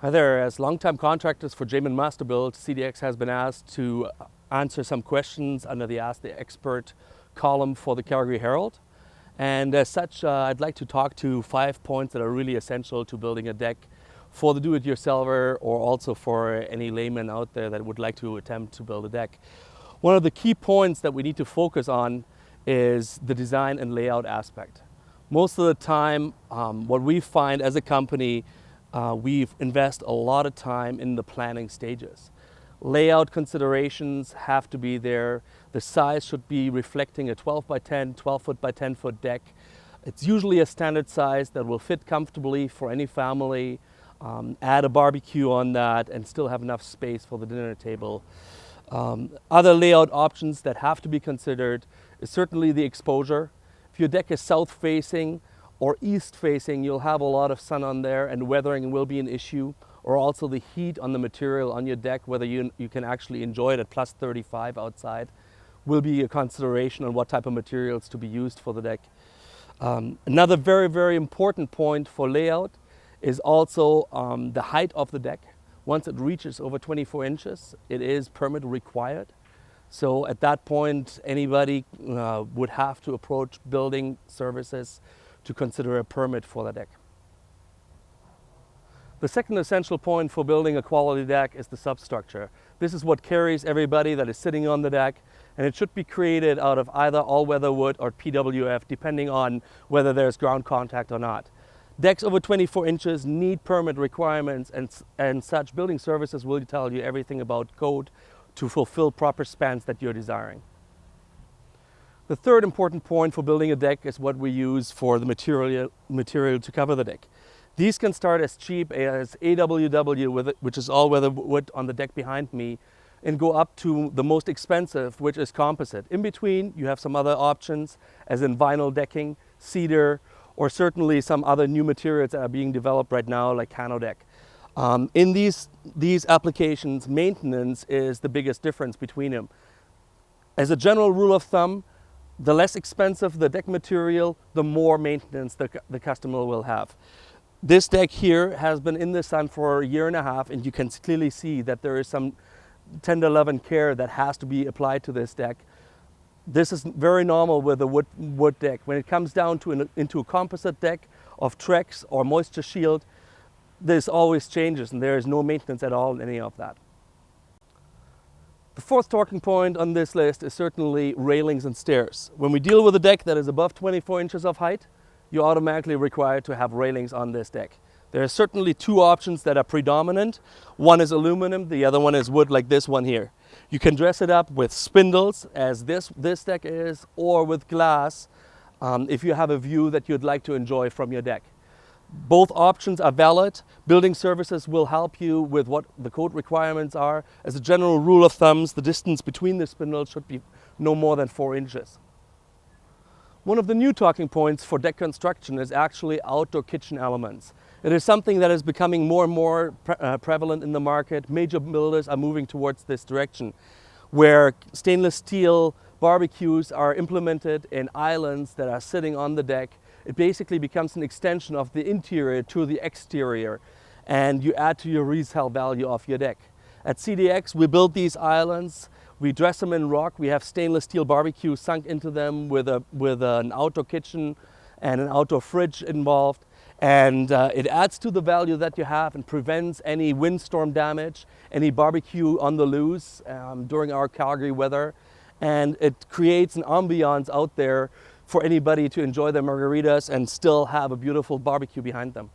Hi there. As longtime contractors for Jayman Master Build, CDX has been asked to answer some questions under the Ask the Expert column for the Calgary Herald. And as such, I'd like to talk to 5 points that are really essential to building a deck for the do-it-yourselfer or also for any layman out there that would like to attempt to build a deck. One of the key points that we need to focus on is the design and layout aspect. Most of the time, what we find as a company, we invest a lot of time in the planning stages. Layout considerations have to be there. The size should be reflecting a 12 by 10, 12 foot by 10 foot deck. It's usually a standard size that will fit comfortably for any family. Add a barbecue on that and still have enough space for the dinner table. Other layout options that have to be considered is certainly the exposure. If your deck is south facing or east facing, you'll have a lot of sun on there and weathering will be an issue, or also the heat on the material on your deck, whether you can actually enjoy it at plus 35 outside, will be a consideration on what type of materials to be used for the deck. Another very, very important point for layout is also the height of the deck. Once it reaches over 24 inches, it is permit required. So at that point, anybody would have to approach building services to consider a permit for the deck. The second essential point for building a quality deck is the substructure. This is what carries everybody that is sitting on the deck, and it should be created out of either all-weather wood or PWF, depending on whether there's ground contact or not. Decks over 24 inches need permit requirements, and such building services will tell you everything about code to fulfill proper spans that you're desiring. The third important point for building a deck is what we use for the material to cover the deck. These can start as cheap as AWW, which is all-weather wood on the deck behind me, and go up to the most expensive, which is composite. In between, you have some other options, as in vinyl decking, cedar, or certainly some other new materials that are being developed right now, like Cano deck. In these applications, maintenance is the biggest difference between them. As a general rule of thumb, the less expensive the deck material, the more maintenance the customer will have. This deck here has been in the sun for a year and a half, and you can clearly see that there is some tender love and care that has to be applied to this deck. This is very normal with a wood deck. When it comes down to into a composite deck of Trex or Moisture Shield, this always changes, and there is no maintenance at all in any of that. The fourth talking point on this list is certainly railings and stairs. When we deal with a deck that is above 24 inches of height, you're automatically required to have railings on this deck. There are certainly two options that are predominant. One is aluminum, the other one is wood, like this one here. You can dress it up with spindles, as this deck is, or with glass, if you have a view that you'd like to enjoy from your deck. Both options are valid. Building services will help you with what the code requirements are. As a general rule of thumb, the distance between the spindles should be no more than 4 inches. One of the new talking points for deck construction is actually outdoor kitchen elements. It is something that is becoming more and more prevalent in the market. Major builders are moving towards this direction, where stainless steel barbecues are implemented in islands that are sitting on the deck. It basically becomes an extension of the interior to the exterior, and you add to your resale value of your deck. At CDX, we build these islands, we dress them in rock, we have stainless steel barbecue sunk into them with an outdoor kitchen and an outdoor fridge involved, and it adds to the value that you have and prevents any windstorm damage, any barbecue on the loose during our Calgary weather, and it creates an ambiance out there for anybody to enjoy their margaritas and still have a beautiful barbecue behind them.